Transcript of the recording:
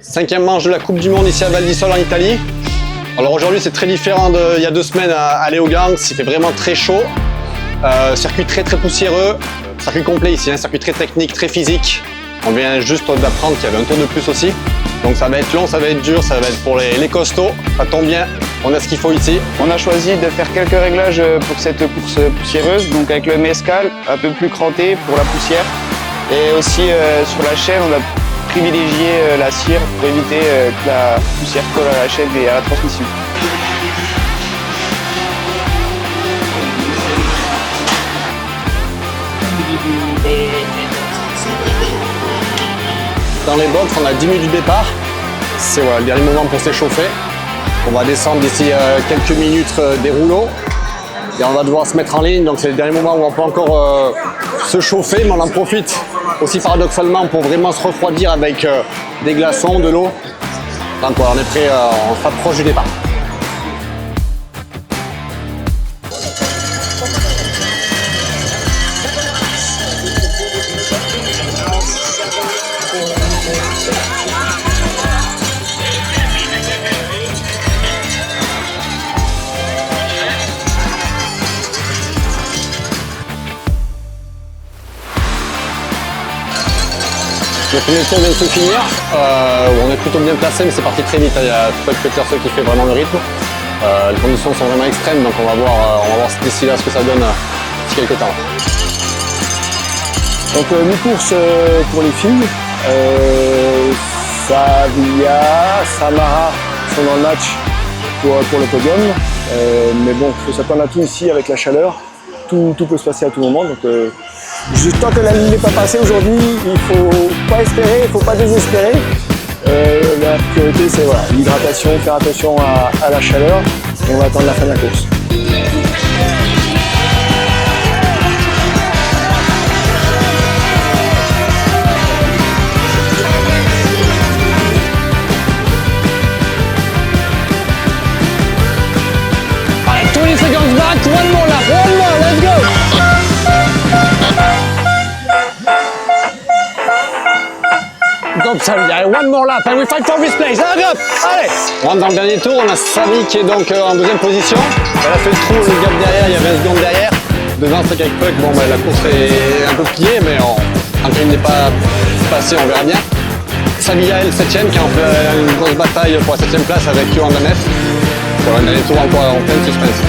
5e manche de la Coupe du Monde ici à Val di Sole en Italie. Alors aujourd'hui c'est très différent d'il y a 2 semaines à Leogang, il fait vraiment très chaud. Circuit très poussiéreux, circuit complet ici, circuit très technique, très physique. On vient juste d'apprendre qu'il y avait un tour de plus aussi. Donc ça va être long, ça va être dur, ça va être pour les costauds. Ça tombe bien, on a ce qu'il faut ici. On a choisi de faire quelques réglages pour cette course poussiéreuse, donc avec le mescal un peu plus cranté pour la poussière. Et aussi sur la chaîne, on a privilégié la cire pour éviter que la poussière colle à la chaîne et à la transmission. Dans les box, on a 10 minutes du départ. C'est le dernier moment pour s'échauffer. On va descendre d'ici quelques minutes des rouleaux. Et on va devoir se mettre en ligne. Donc c'est le dernier moment où on peut encore se chauffer, mais on en profite aussi paradoxalement pour vraiment se refroidir avec des glaçons, de l'eau. Donc voilà, on est prêt, on s'approche du départ. Le premier tour vient de se finir, on est plutôt bien placé mais c'est parti très vite, il y a Tuck Peterson qui fait vraiment le rythme. Les conditions sont vraiment extrêmes donc on va voir d'ici là ce que ça donne d'ici quelques temps. Donc mi-course pour les filles, Savia, Samara sont dans le match pour le podium, mais bon, il faut s'attendre à tout ici avec la chaleur, tout peut se passer à tout moment. Donc, tant que la ligne n'est pas passée aujourd'hui, il ne faut pas espérer, il ne faut pas désespérer. La priorité c'est l'hydratation, faire attention à la chaleur et on va attendre la fin de la course. Allez, 20 seconds back, one more, let's go! Allez, one more lap, and we fight for this place. Allez, on rentre dans le dernier tour, on a Sami qui est donc en 2e position. Elle a fait le trou, le gap derrière, il y a 20 secondes derrière. Devant, c'est avec Puck, bon, la course est un peu pliée, mais tant qu'il n'est pas passé, on verra bien. Savia, elle, 7e, qui a fait une grosse bataille pour la 7e place avec Johan Danef. Pour un dernier tour encore en pleine suspense.